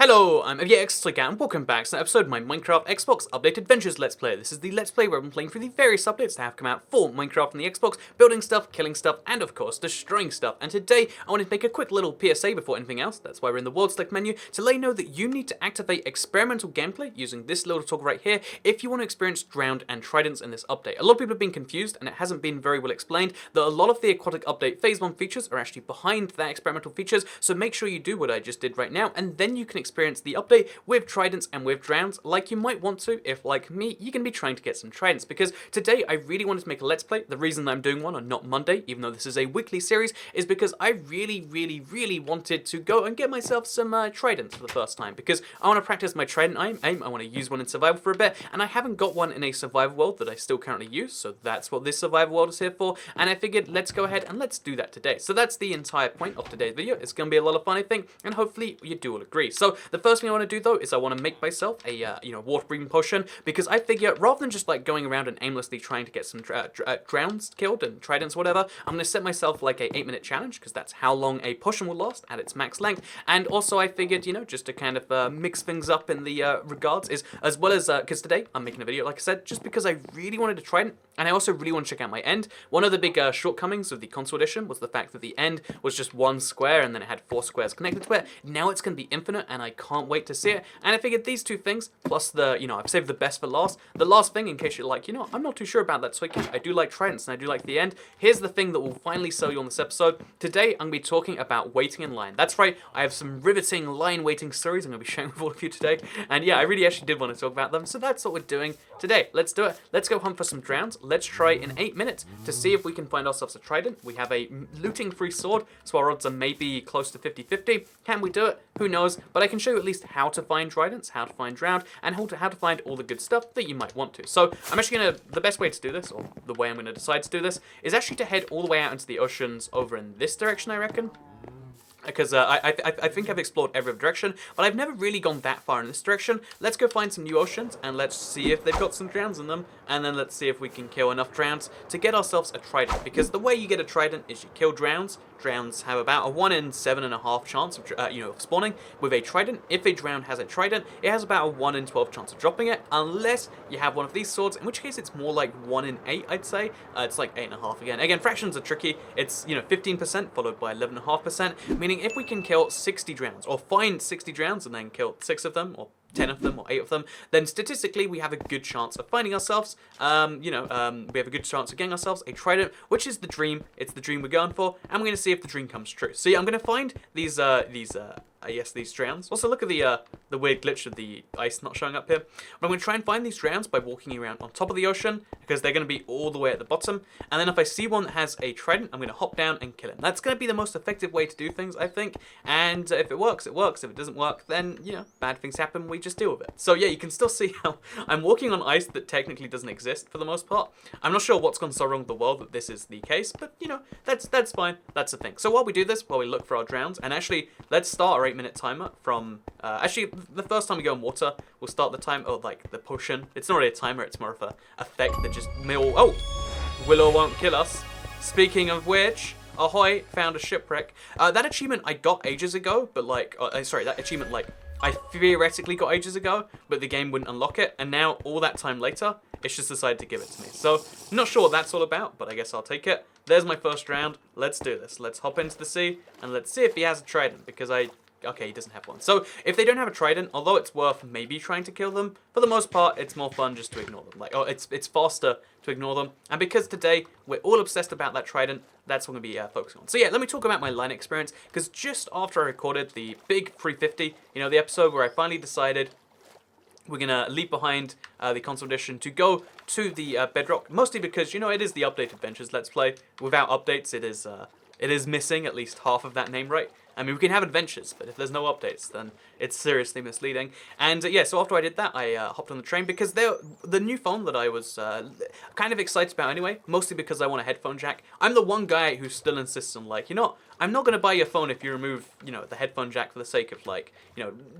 Hello, I'm Aquatic and welcome back to an episode of my Minecraft Xbox Update Adventures Let's Play. This is the Let's Play where I'm playing through the various updates that have come out for Minecraft on the Xbox, building stuff, killing stuff, and of course, destroying stuff. And today, I wanted to make a quick little PSA before anything else, that's why we're in the World Select menu, to let you know that you need to activate experimental gameplay using this little toggle right here if you want to experience Drowned and Tridents in this update. A lot of people have been confused and it hasn't been very well explained that a lot of the Aquatic Update Phase 1 features are actually behind that experimental features, so make sure you do what I just did right now, and then you can experience the update with Tridents and with Drowns like you might want to if, like me, you're going to be trying to get some Tridents, because today I really wanted to make a Let's Play. The reason I'm doing one on not Monday, even though this is a weekly series, is because I really wanted to go and get myself some Tridents for the first time, because I want to practice my Trident aim, I want to use one in survival for a bit, and I haven't got one in a survival world that I still currently use, so that's what this survival world is here for, and I figured let's go ahead and let's do that today. So that's the entire point of today's video. It's going to be a lot of fun, I think, and hopefully you do all agree. So the first thing I want to do though is I want to make myself a water breathing potion, because I figure rather than just like going around and aimlessly trying to get some drowns killed and Tridents or whatever, I'm going to set myself like a 8-minute challenge, because that's how long a potion will last at its max length. And also I figured, just to kind of mix things up in the regards, is as well as because today I'm making a video, like I said, just because I really wanted to Trident, and I also really want to check out my end. One of the big shortcomings of the console edition was the fact that the end was just one square and then it had 4 squares connected to it. Now it's going to be infinite and I can't wait to see it. And I figured these two things, plus the, I've saved the best for last. The last thing, in case you're like, I'm not too sure about that, so I do like Tridents and I do like the end. Here's the thing that will finally sell you on this episode. Today, I'm going to be talking about waiting in line. That's right, I have some riveting line waiting stories I'm going to be sharing with all of you today. And yeah, I really actually did want to talk about them, so that's what we're doing today. Let's do it. Let's go hunt for some Drowns. Let's try in 8 minutes to see if we can find ourselves a Trident. We have a looting-free sword, so our odds are maybe close to 50-50. Can we do it? Who knows? But I can show you at least how to find Tridents, how to find Drowned, and how to find all the good stuff that you might want to. So I'm actually the best way to do this, or the way I'm going to decide to do this, is actually to head all the way out into the oceans over in this direction, I reckon. Because I think I've explored every direction, but I've never really gone that far in this direction. Let's go find some new oceans, and let's see if they've got some Drowns in them, and then let's see if we can kill enough Drowns to get ourselves a Trident. Because the way you get a Trident is you kill Drowns. Drowns have about a 1 in 7.5 chance of, of spawning. With a Trident, if a Drown has a Trident, it has about a 1 in 12 chance of dropping it, unless you have one of these swords, in which case it's more like 1 in 8, I'd say. It's like 8.5 again. Again, fractions are tricky. It's, 15% followed by 11.5%, meaning if we can kill 60 Drowns, or find 60 Drowns and then kill 6 of them, or 10 of them, or 8 of them, then statistically we have a good chance of finding ourselves, we have a good chance of getting ourselves a Trident, which is the dream. It's the dream we're going for, and we're going to see if the dream comes true. So yeah, I'm going to find these Drowns. Also, look at the weird glitch of the ice not showing up here. But I'm going to try and find these Drowns by walking around on top of the ocean, because they're going to be all the way at the bottom. And then if I see one that has a Trident, I'm going to hop down and kill him. That's going to be the most effective way to do things, I think. And if it works, it works. If it doesn't work, then, bad things happen. We just deal with it. So yeah, you can still see how I'm walking on ice that technically doesn't exist for the most part. I'm not sure what's gone so wrong with the world that this is the case, but, that's fine. That's the thing. So while we do this, while we look for our Drowns, and actually, let's start our 8-minute timer from, actually, the first time we go in water, we'll start the time, the potion. It's not really a timer, it's more of a effect that just Willow won't kill us. Speaking of which, ahoy, found a shipwreck. That achievement I got ages ago, but that achievement, I theoretically got ages ago, but the game wouldn't unlock it, and now, all that time later, it's just decided to give it to me. So, not sure what that's all about, but I guess I'll take it. There's my first round. Let's do this. Let's hop into the sea, and let's see if he has a Trident, because okay, he doesn't have one. So, if they don't have a Trident, although it's worth maybe trying to kill them, for the most part, it's more fun just to ignore them. It's faster to ignore them. And because today, we're all obsessed about that Trident, that's what I'm going to be focusing on. So yeah, let me talk about my line experience, because just after I recorded the big 350, the episode where I finally decided we're going to leave behind the console edition to go to the Bedrock, mostly because, it is the Update Adventures Let's Play. Without updates, it is missing at least half of that name right. I mean, we can have adventures, but if there's no updates, then it's seriously misleading. And yeah, so after I did that, I hopped on the train, because the new phone that I was kind of excited about anyway, mostly because I want a headphone jack. I'm the one guy who still insists on, I'm not going to buy your phone if you remove, the headphone jack for the sake of, like,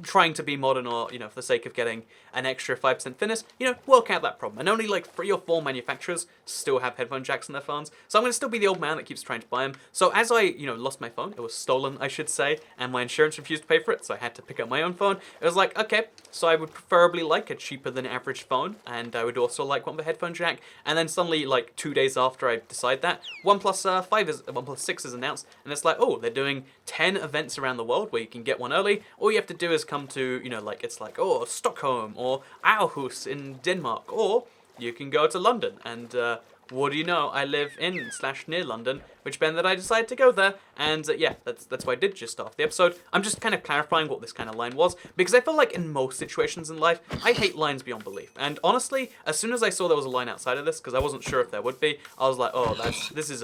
trying to be modern or, for the sake of getting an extra 5% thinness. Work out that problem. And only, like, 3 or 4 manufacturers still have headphone jacks in their phones. So I'm going to still be the old man that keeps trying to buy them. So as I, lost my phone, it was stolen, I should say, and my insurance refused to pay for it, so I had to pick up my own phone. It was like, okay, so I would preferably like a cheaper than average phone, and I would also like one with a headphone jack. And then suddenly, like 2 days after I decide that, OnePlus 6 is announced, and it's like, oh, they're doing 10 events around the world where you can get one early. All you have to do is come to, it's like, oh, Stockholm or Aarhus in Denmark, or you can go to London. And what do you know? I live in/near London, which meant that I decided to go there, and yeah, that's why I did just start the episode. I'm just kind of clarifying what this kind of line was, because I feel like in most situations in life, I hate lines beyond belief. And honestly, as soon as I saw there was a line outside of this, because I wasn't sure if there would be, I was like, oh, this is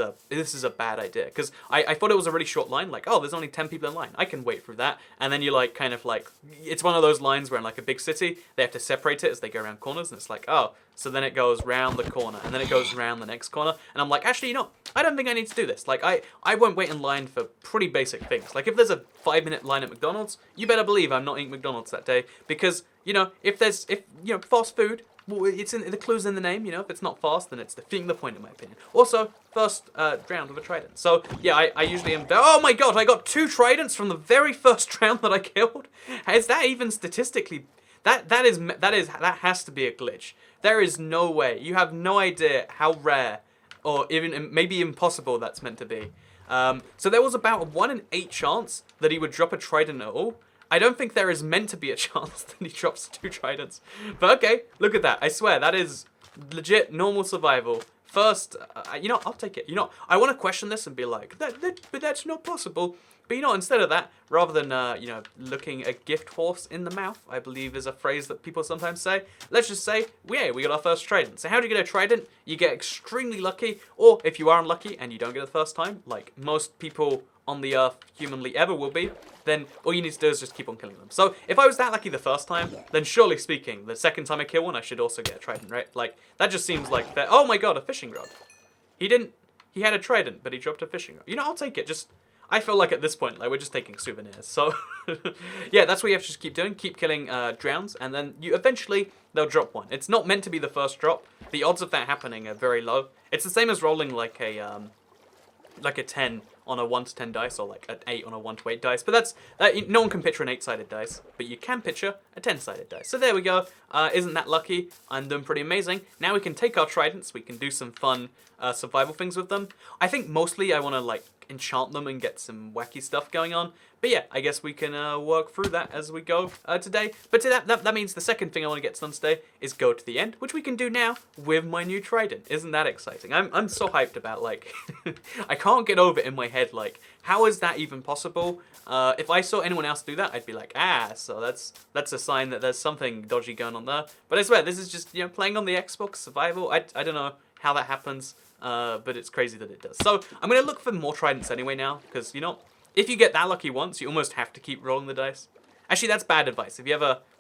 a bad idea, because I thought it was a really short line, like, oh, there's only 10 people in line, I can wait through that, and then you like kind of like, it's one of those lines where in like a big city, they have to separate it as they go around corners, and it's like, oh, so then it goes round the corner, and then it goes round the next corner, and I'm like, actually, I don't think I need to do this. Like, I won't wait in line for pretty basic things. Like, if there's a 5-minute line at McDonald's, you better believe I'm not eating McDonald's that day, because, if fast food, well, the clue's in the name, if it's not fast, then it's defeating the point, in my opinion. Also, first round with a Trident. So, yeah, I usually am, oh my god, I got 2 Tridents from the very first round that I killed. Is that even statistically, that has to be a glitch. There is no way. You have no idea how rare, or even maybe impossible that's meant to be. So there was about a 1 in 8 chance that he would drop a Trident at all. I don't think there is meant to be a chance that he drops 2 Tridents. But okay, look at that. I swear, that is legit normal survival. First, I'll take it. I want to question this and be like, but that's not possible. But instead of that, rather than, looking a gift horse in the mouth, I believe is a phrase that people sometimes say, let's just say, yeah, we got our first Trident. So how do you get a Trident? You get extremely lucky, or if you are unlucky and you don't get it the first time, like most people on the earth humanly ever will be, then all you need to do is just keep on killing them. So if I was that lucky the first time, then surely speaking, the second time I kill one, I should also get a Trident, right? Like, that just seems like that. Oh my god, a fishing rod. He had a Trident, but he dropped a fishing rod. I'll take it. I feel like at this point, like, we're just taking souvenirs. So, yeah, that's what you have to just keep doing. Keep killing drowns, and then eventually they'll drop one. It's not meant to be the first drop. The odds of that happening are very low. It's the same as rolling like a 10 on a 1 to 10 dice, or like an 8 on a 1 to 8 dice. But no one can picture an 8-sided dice, but you can picture a 10-sided dice. So there we go. Isn't that lucky? I'm doing pretty amazing. Now we can take our Tridents. We can do some fun survival things with them. I think mostly I want to like enchant them and get some wacky stuff going on. But yeah, I guess we can work through that as we go today. But that means the second thing I want to get done today is go to the end, which we can do now with my new Trident. Isn't that exciting? I'm so hyped about, like, I can't get over it in my head, like, how is that even possible? If I saw anyone else do that, I'd be like, so that's a sign that there's something dodgy going on there. But I swear, this is just, playing on the Xbox survival. I don't know how that happens, but it's crazy that it does. So I'm going to look for more Tridents anyway now, because, if you get that lucky once, you almost have to keep rolling the dice. Actually, that's bad advice.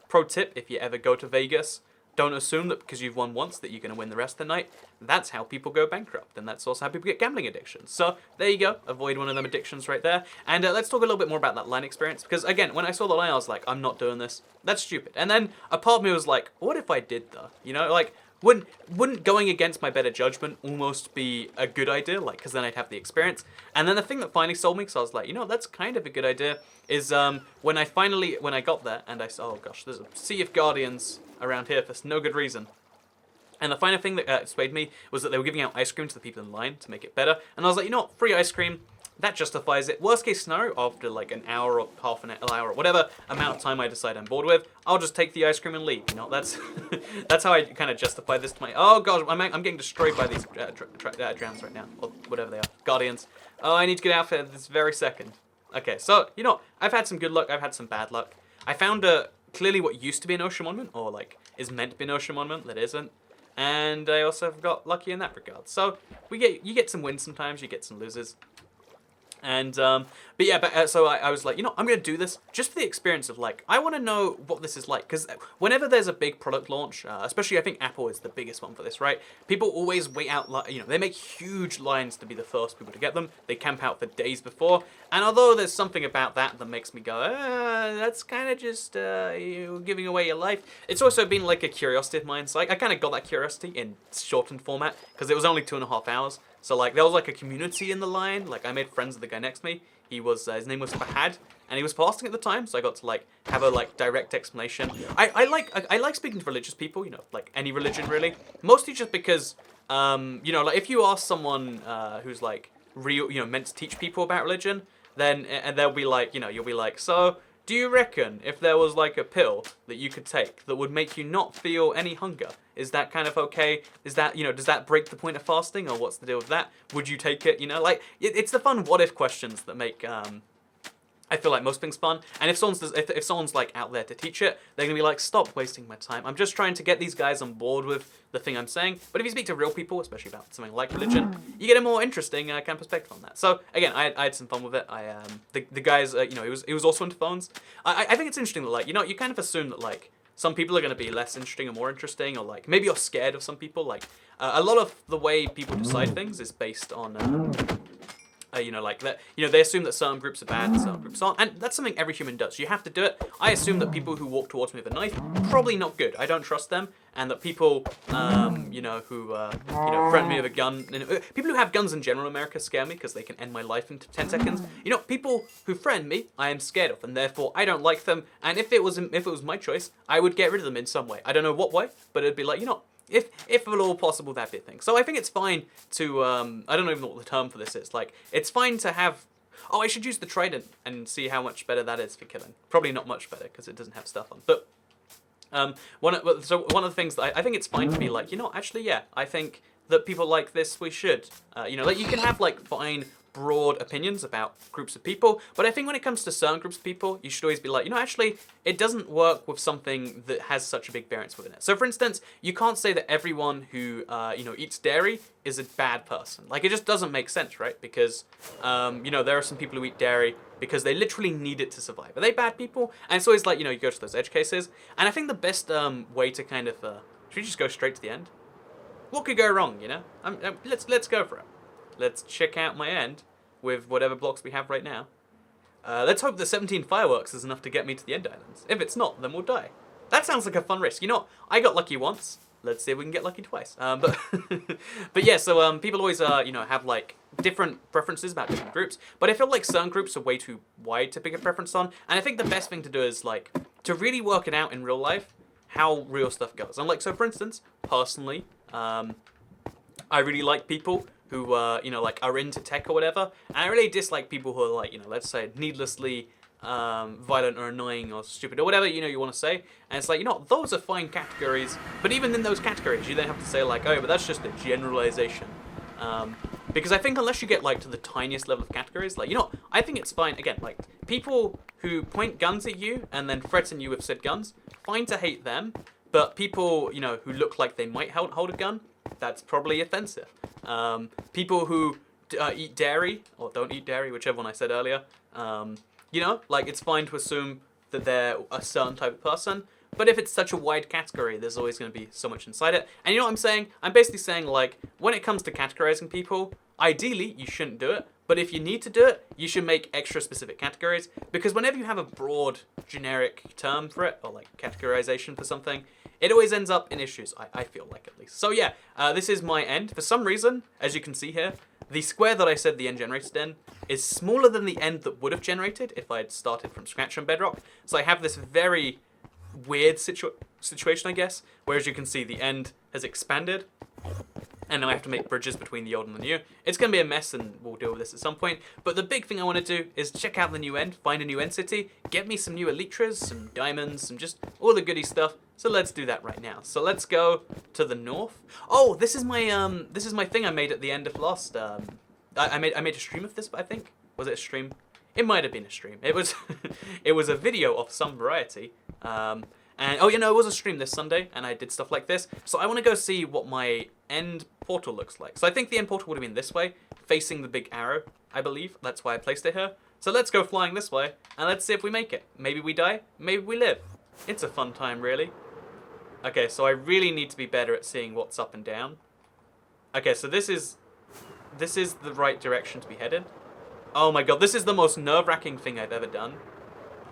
Pro tip, if you ever go to Vegas, don't assume that because you've won once that you're going to win the rest of the night. That's how people go bankrupt, and that's also how people get gambling addictions. So there you go. Avoid one of them addictions right there. And let's talk a little bit more about that line experience, because again, when I saw the line, I was like, I'm not doing this. That's stupid. And then a part of me was like, what if I did though? Like, wouldn't going against my better judgment almost be a good idea? Like, because then I'd have the experience. And then the thing that finally sold me, because I was like, that's kind of a good idea, is when I got there and I saw, oh gosh, there's a sea of Guardians around here for no good reason. And the final thing that swayed me was that they were giving out ice cream to the people in line to make it better. And I was like, free ice cream, that justifies it. Worst case scenario, after like an hour or half an hour or whatever amount of time I decide I'm bored with, I'll just take the ice cream and leave. That's that's how I kind of justify this to my. Oh god, I'm getting destroyed by these drowns right now, or whatever they are, Guardians. Oh, I need to get out for this very second. Okay, so I've had some good luck. I've had some bad luck. I found clearly what used to be an ocean monument, or like is meant to be an ocean monument that isn't. And I also got lucky in that regard. So you get some wins sometimes, you get some losers. And but yeah, so I was like, you know, I'm gonna do this just for the experience of like, I want to know what this is like, because whenever there's a big product launch, especially I think Apple is the biggest one for this, right? People always wait out, you know, they make huge lines to be the first people to get them. They camp out for days before, and although there's something about that that makes me go, that's kind of just you giving away your life. It's also been like a curiosity of mine, so I kind of got that curiosity in shortened format because it was only 2.5 hours. So like there was like a community in the line. Like I made friends with the guy next to me. He was his name was Fahad, and he was fasting at the time, so I got to like have a like direct explanation. I like speaking to religious people, you know, like any religion really. Mostly just because you know, like if you ask someone who's like real, you know, meant to teach people about religion, then and they'll be like, you know, you'll be like, so do you reckon if there was like a pill that you could take that would make you not feel any hunger, is that kind of okay? Is that, you know, does that break the point of fasting, or what's the deal with that? Would you take it? You know, like it's the fun what if questions that make I feel like most things fun. And if someone's like out there to teach it, they're gonna be like, stop wasting my time. I'm just trying to get these guys on board with the thing I'm saying. But if you speak to real people, especially about something like religion, you get a more interesting kind of perspective on that. So again, I had some fun with it. The guys, you know, he was also into phones. I think it's interesting that like, you know, you kind of assume that like some people are going to be less interesting or more interesting, or like maybe you're scared of some people. Like a lot of the way people decide things is based on you know, like that. You know, they assume that certain groups are bad and certain groups aren't, and that's something every human does. You have to do it. I assume that people who walk towards me with a knife probably not good. I don't trust them, and that people, you know, who you know, threaten me with a gun. People who have guns in general in America scare me because they can end my life in 10 seconds. You know, people who threaten me, I am scared of, and therefore I don't like them. And if it was my choice, I would get rid of them in some way. I don't know what way, but it'd be like, you know, if at all possible, that'd be a thing. So I think it's fine to, I don't even know what the term for this is. Like, it's fine to have, oh, I should use the Trident and see how much better that is for killing. Probably not much better, because it doesn't have stuff on. But one of the things that I think it's fine to be like, you know, actually, yeah, I think that people like this, we should. You know, like you can have like fine, broad opinions about groups of people, but I think when it comes to certain groups of people, you should always be like, you know, actually, it doesn't work with something that has such a big variance within it. So, for instance, you can't say that everyone who, you know, eats dairy is a bad person. Like, it just doesn't make sense, right? Because, you know, there are some people who eat dairy because they literally need it to survive. Are they bad people? And it's always like, you know, you go to those edge cases, and I think the best way to kind of, should we just go straight to the end? What could go wrong, you know? Let's go for it. Let's check out my end with whatever blocks we have right now. Let's hope the 17 fireworks is enough to get me to the end islands. If it's not, then we'll die. That sounds like a fun risk. You know, I got lucky once. Let's see if we can get lucky twice. But yeah, so people always, you know, have like different preferences about different groups. But I feel like certain groups are way too wide to pick a preference on. And I think the best thing to do is like, to really work it out in real life, how real stuff goes. And like, so for instance, personally, I really like people who, you know, like are into tech or whatever. And I really dislike people who are like, you know, let's say needlessly violent or annoying or stupid or whatever, you know, you want to say. And it's like, you know, those are fine categories. But even in those categories, you then have to say like, oh, but that's just a generalization. Because I think unless you get like to the tiniest level of categories, like, you know, I think it's fine. Again, like people who point guns at you and then threaten you with said guns, fine to hate them. But people, you know, who look like they might hold a gun, that's probably offensive. People who eat dairy, or don't eat dairy, whichever one I said earlier, you know, like it's fine to assume that they're a certain type of person, but if it's such a wide category, there's always going to be so much inside it. And you know what I'm saying? I'm basically saying, like, when it comes to categorizing people, ideally, you shouldn't do it, but if you need to do it, you should make extra specific categories, because whenever you have a broad, generic term for it, or like categorization for something, it always ends up in issues, I feel like, at least. So yeah, this is my end. For some reason, as you can see here, the square that I said the end generated in is smaller than the end that would have generated if I had started from scratch on Bedrock. So I have this very weird situation, I guess, where as you can see, the end has expanded, and now I have to make bridges between the old and the new. It's going to be a mess, and we'll deal with this at some point. But the big thing I want to do is check out the new end, find a new end city, get me some new elytras, some diamonds, some just all the goody stuff. So let's do that right now. So let's go to the north. Oh, this is my thing I made at the end of last. I made a stream of this, I think. Was it a stream? It might have been a stream. It was it was a video of some variety. And oh, you know, it was a stream this Sunday, and I did stuff like this. So I want to go see what my end portal looks like. So I think the end portal would have been this way. facing the big arrow, I believe. That's why I placed it here. So let's go flying this way, and let's see if we make it. Maybe we die, maybe we live. It's a fun time, really. Okay, so I really need to be better at seeing what's up and down. Okay, so this is the right direction to be headed. Oh my god, this is the most nerve-wracking thing I've ever done.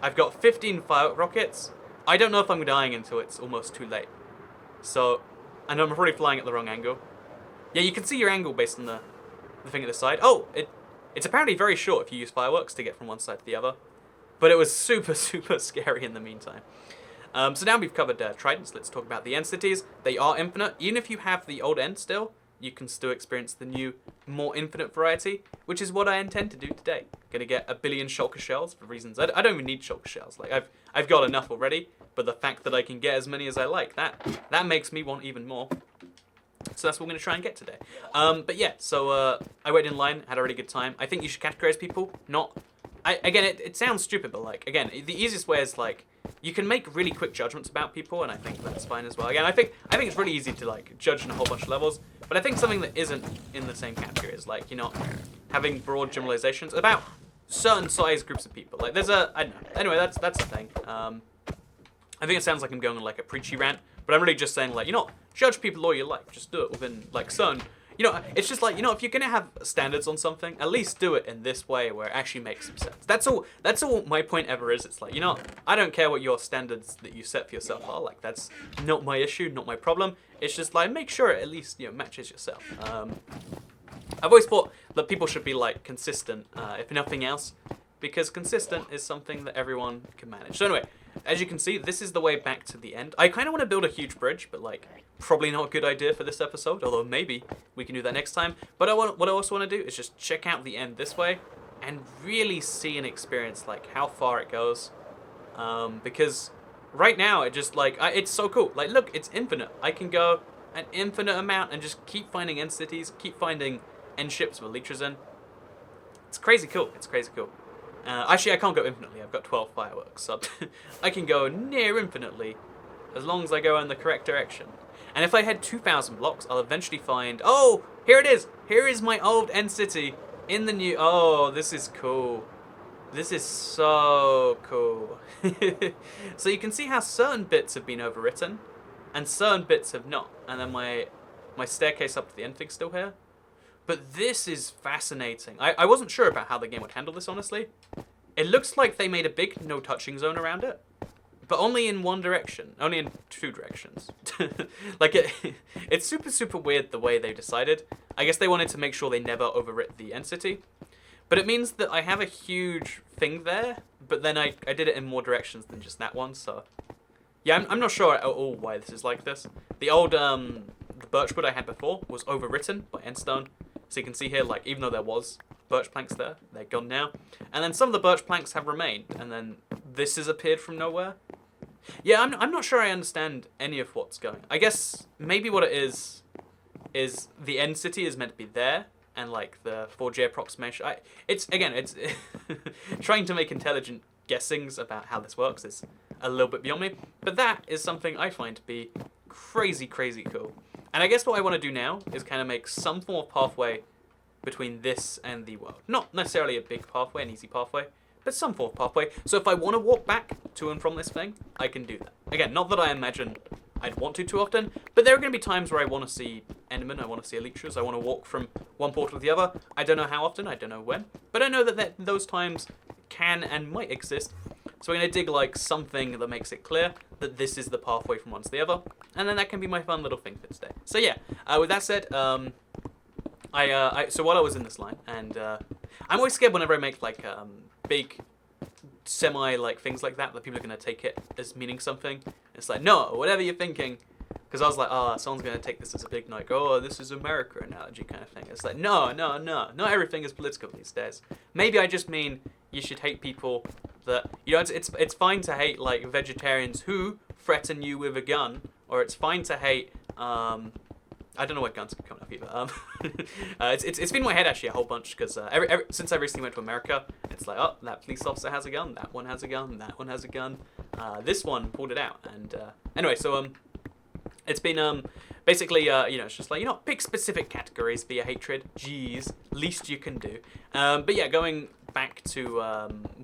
I've got 15 firework rockets. I don't know if I'm dying until it's almost too late. So, and I'm probably flying at the wrong angle. Yeah, you can see your angle based on the thing at the side. Oh, it's apparently very short if you use fireworks to get from one side to the other. But it was super, super scary in the meantime. So now we've covered Tridents, let's talk about the end cities. They are infinite. Even if you have the old end still, you can still experience the new, more infinite variety, which is what I intend to do today. Gonna get a billion shulker shells for reasons I don't even need shulker shells. Like I've got enough already, but the fact that I can get as many as I like, that makes me want even more. So that's what we're gonna try and get today. But yeah, so I waited in line, had a really good time. I think you should categorize people, not. Again, it sounds stupid, but like again, the easiest way is like. You can make really quick judgments about people, and I think that's fine as well. Again, I think it's really easy to like judge in a whole bunch of levels, but I think something that isn't in the same category is like you're not having broad generalizations about certain size groups of people. Like there's I don't know. Anyway, that's the thing. I think it sounds like I'm going on like a preachy rant, but I'm really just saying like judge people all you like. Just do it within like certain. It's just like, if you're going to have standards on something, at least do it in this way where it actually makes some sense. That's all my point ever is. It's like, I don't care what your standards that you set for yourself are. Like, that's not my issue, not my problem. It's just like, make sure it at least, matches yourself. I've always thought that people should be like consistent, if nothing else, because consistent is something that everyone can manage. So anyway, as you can see, this is the way back to the end. I kind of want to build a huge bridge, but like, probably not a good idea for this episode, although maybe we can do that next time. But what I also want to do is just check out the end this way and really see and experience like how far it goes. Because right now it just like, it's so cool. Like, look, it's infinite. I can go an infinite amount and just keep finding end cities, keep finding end ships with leechers in. It's crazy cool. It's crazy cool. Actually, I can't go infinitely. I've got 12 fireworks, so I can go near infinitely as long as I go in the correct direction. And if I head 2,000 blocks, I'll eventually find... Oh, here it is! Here is my old end city in the new... Oh, this is cool. This is so cool. So you can see how certain bits have been overwritten, and certain bits have not. And then my staircase up to the end thing's still here. But this is fascinating. I wasn't sure about how the game would handle this, honestly. It looks like they made a big no-touching zone around it. But only in one direction. Only in two directions. Like, it's super, super weird the way they decided. I guess they wanted to make sure they never overwrit the end city. But it means that I have a huge thing there, but then I did it in more directions than just that one, so... Yeah, I'm not sure at all why this is like this. The old the birchwood I had before was overwritten by endstone. So you can see here, like, even though there was birch planks there, they're gone now. And then some of the birch planks have remained, and then this has appeared from nowhere. Yeah, I'm not sure I understand any of what's going. I guess maybe what it is the end city is meant to be there, and like the 4G approximation. It's trying to make intelligent guessings about how this works is a little bit beyond me. But that is something I find to be crazy, crazy cool. And I guess what I want to do now is kind of make some form of pathway between this and the world. Not necessarily a big pathway, an easy pathway, but some form of pathway. So if I want to walk back to and from this thing, I can do that. Again, not that I imagine I'd want to too often, but there are going to be times where I want to see Endermen, I want to see Elytras, I want to walk from one portal to the other. I don't know how often, I don't know when, but I know that those times can and might exist. So I'm going to dig like something that makes it clear that this is the pathway from one to the other, and then that can be my fun little thing for today. So yeah, with that said, so while I was in this line, and I'm always scared whenever I make like big semi like things like that people are going to take it as meaning something. It's like, no, whatever you're thinking. Because I was like, oh, someone's going to take this as a big, like, oh, this is America analogy kind of thing. It's like, no. Not everything is political these days. Maybe I just mean you should hate people that, it's fine to hate, like, vegetarians who threaten you with a gun. Or it's fine to hate, I don't know what guns are coming up either. It's been in my head, actually, a whole bunch. Because since I recently went to America, it's like, oh, that police officer has a gun. That one has a gun. That one has a gun. This one pulled it out. And anyway, so... It's been basically you know, it's just like, you know, pick specific categories for your hatred. Jeez, least you can do. But yeah, going back to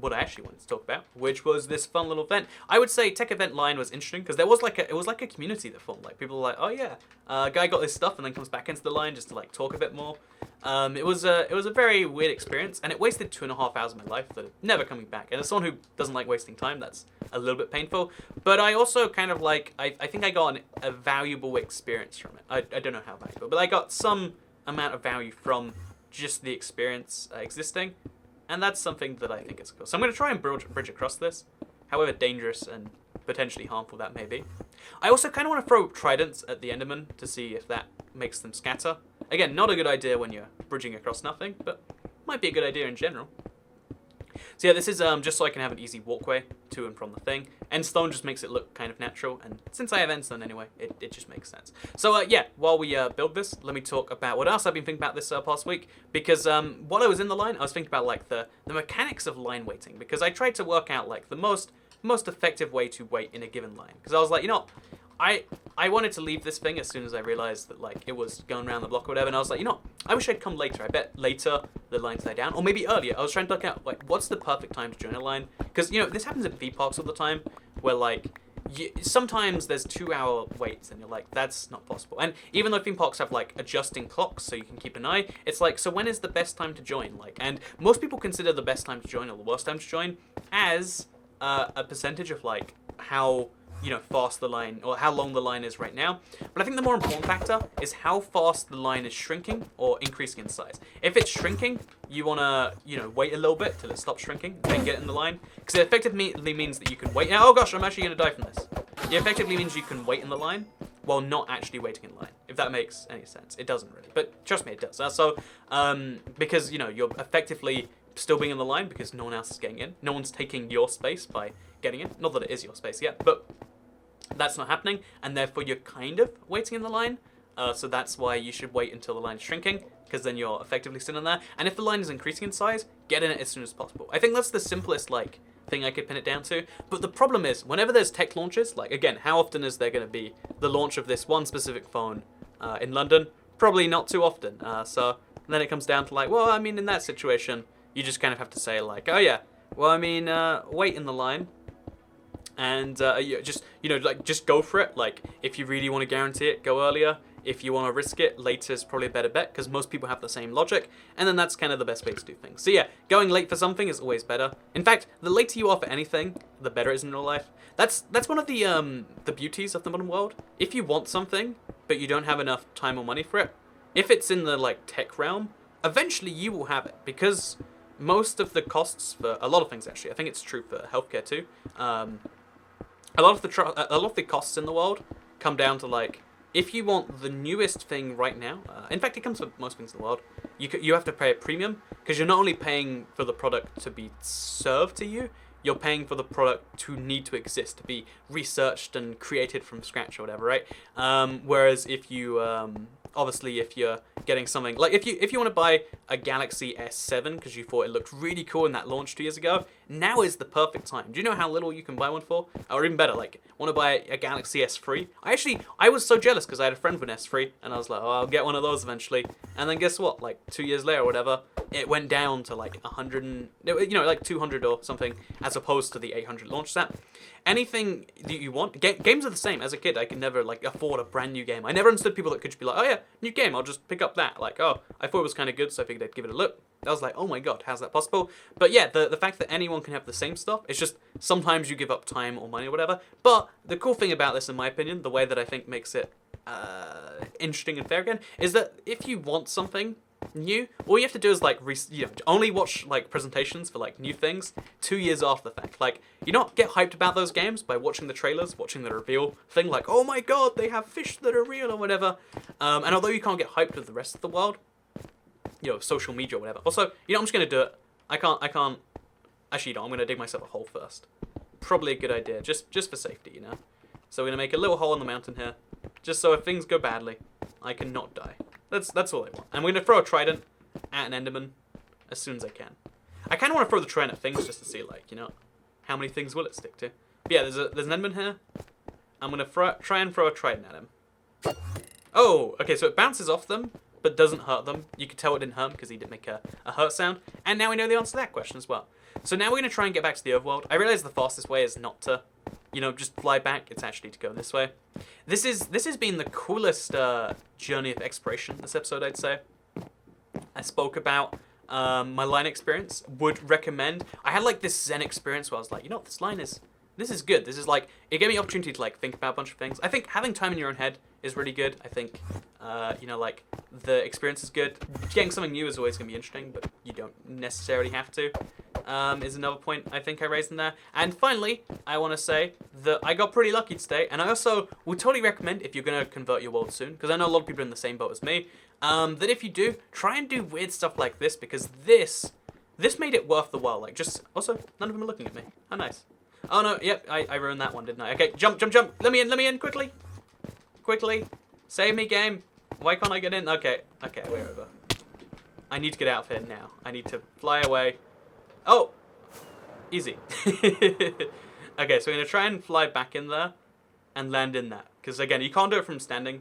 what I actually wanted to talk about, which was this fun little event. I would say Tech Event Line was interesting because there was like it was like a community that formed. Like people were like, oh yeah, guy got this stuff and then comes back into the line just to like talk a bit more. It was a very weird experience, and it wasted 2.5 hours of my life that are never coming back. And as someone who doesn't like wasting time, that's a little bit painful. But I also kind of like, I think I got a valuable experience from it. I don't know how valuable, but I got some amount of value from just the experience existing. And that's something that I think is cool. So I'm going to try and bridge across this, however dangerous and potentially harmful that may be. I also kind of want to throw tridents at the Enderman to see if that makes them scatter. Again, not a good idea when you're bridging across nothing, but might be a good idea in general. So yeah, this is just so I can have an easy walkway to and from the thing. Endstone just makes it look kind of natural, and since I have endstone anyway, it just makes sense. So yeah, while we build this, let me talk about what else I've been thinking about this past week. Because while I was in the line, I was thinking about like the mechanics of line waiting. Because I tried to work out like the most effective way to wait in a given line. Because I was like, you know, I wanted to leave this thing as soon as I realized that like it was going around the block or whatever, and I was like, you know, I wish I'd come later. I bet later the lines die down, or maybe earlier. I was trying to look out like what's the perfect time to join a line, because you know this happens in theme parks all the time, where like sometimes there's 2-hour waits and you're like, that's not possible. And even though theme parks have like adjusting clocks so you can keep an eye, it's like, so when is the best time to join? Like, and most people consider the best time to join or the worst time to join as a percentage of like how, you know, fast the line or how long the line is right now. But I think the more important factor is how fast the line is shrinking or increasing in size. If it's shrinking, you want to, you know, wait a little bit till it stops shrinking, then get in the line. Because it effectively means that you can wait. Oh gosh, I'm actually going to die from this. It effectively means you can wait in the line while not actually waiting in line, if that makes any sense. It doesn't really, but trust me, it does. Because, you know, you're effectively still being in the line because no one else is getting in. No one's taking your space by getting in. Not that it is your space yet, but that's not happening, and therefore you're kind of waiting in the line. So that's why you should wait until the line is shrinking, because then you're effectively still in there. And if the line is increasing in size, get in it as soon as possible. I think that's the simplest like thing I could pin it down to. But the problem is, whenever there's tech launches, like again, how often is there going to be the launch of this one specific phone in London? Probably not too often. So then it comes down to like, well, I mean, in that situation, you just kind of have to say like, oh yeah, well, I mean, wait in the line. And just, you know, like just go for it. Like if you really want to guarantee it, go earlier. If you want to risk it, later is probably a better bet because most people have the same logic, and then that's kind of the best way to do things. So yeah, going late for something is always better. In fact, the later you are for anything, the better it is in real life. That's one of the beauties of the modern world. If you want something but you don't have enough time or money for it, if it's in the like tech realm, eventually you will have it, because most of the costs for a lot of things, actually, I think it's true for healthcare too. A lot of the costs in the world come down to like, if you want the newest thing right now, in fact, it comes with most things in the world, you have to pay a premium, because you're not only paying for the product to be served to you, you're paying for the product to need to exist, to be researched and created from scratch or whatever, right? Whereas if you, obviously, if you're getting something, like if you want to buy a Galaxy S7 because you thought it looked really cool in that launch 2 years ago, now is the perfect time. Do you know how little you can buy one for? Or even better, like, want to buy a Galaxy S3? I was so jealous because I had a friend with an S3, and I was like, oh, I'll get one of those eventually. And then guess what? Like 2 years later or whatever, it went down to like 100, like 200 or something, as opposed to the 800 launch set. Anything that you want, games are the same. As a kid, I could never like afford a brand new game. I never understood people that could just be like, oh yeah, new game, I'll just pick up that. Like, oh, I thought it was kind of good, so I figured I'd give it a look. I was like, oh my god, how's that possible? But yeah, the fact that anyone can have the same stuff, it's just sometimes you give up time or money or whatever. But the cool thing about this, in my opinion, the way that I think makes it interesting and fair again, is that if you want something new, all you have to do is like only watch like presentations for like new things 2 years after the fact. Like, you not get hyped about those games by watching the trailers, watching the reveal thing, like, oh my god, they have fish that are real or whatever. And although you can't get hyped with the rest of the world, social media or whatever. Also, I'm just gonna do it. I can't. Actually, I'm gonna dig myself a hole first. Probably a good idea, just for safety, So we're gonna make a little hole in the mountain here, just so if things go badly, I can not die. That's all I want. And we're gonna throw a trident at an enderman as soon as I can. I kind of want to throw the trident at things just to see, like, how many things will it stick to. But yeah, there's an enderman here. I'm gonna try and throw a trident at him. Oh, okay, so it bounces off them, but doesn't hurt them. You could tell it didn't hurt him because he did make a hurt sound. And now we know the answer to that question as well. So now we're going to try and get back to the overworld. I realize the fastest way is not to, just fly back. It's actually to go this way. This has been the coolest journey of exploration this episode, I'd say. I spoke about my line experience. Would recommend. I had like this Zen experience where I was like, this is good. This is like, it gave me the opportunity to like think about a bunch of things. I think having time in your own head is really good. I think, like the experience is good. Getting something new is always going to be interesting, but you don't necessarily have to, is another point I think I raised in there. And finally, I want to say that I got pretty lucky today, and I also would totally recommend, if you're going to convert your world soon, because I know a lot of people are in the same boat as me, that if you do, try and do weird stuff like this, because this made it worth the while. Like, just, also, none of them are looking at me. How nice. Oh no, yep, I ruined that one, didn't I? Okay, jump. Let me in, quickly. Quickly. Save me, game. Why can't I get in? Okay, we're over. I need to get out of here now. I need to fly away. Oh! Easy. Okay, so we're going to try and fly back in there and land in that. Because again, you can't do it from standing.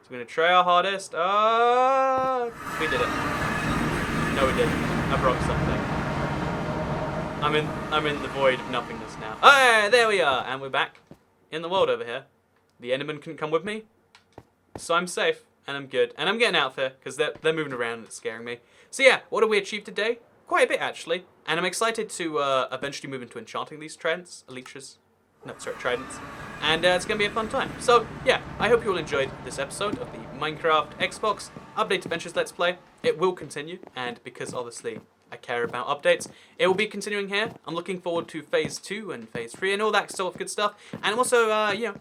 So we're going to try our hardest. Oh! We did it. No, we didn't. I broke something. I'm in the void of nothingness now. Oh, there we are, and we're back in the world over here. The Enderman couldn't come with me, so I'm safe and I'm good, and I'm getting out there because they're moving around and it's scaring me. So yeah, what did we achieve today? Quite a bit actually, and I'm excited to eventually move into enchanting these tridents, tridents, and it's gonna be a fun time. So yeah, I hope you all enjoyed this episode of the Minecraft Xbox Update Adventures Let's Play. It will continue, and because obviously I care about updates, it will be continuing here. I'm looking forward to Phase 2 and Phase 3 and all that sort of good stuff. And I'm also,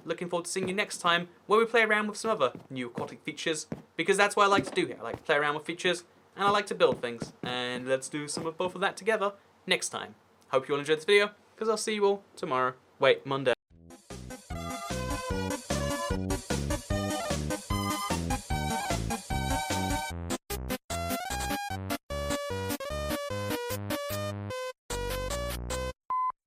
looking forward to seeing you next time where we play around with some other new aquatic features, because that's what I like to do here. I like to play around with features, and I like to build things. And let's do some of both of that together next time. Hope you all enjoyed this video, because I'll see you all tomorrow. Wait, Monday.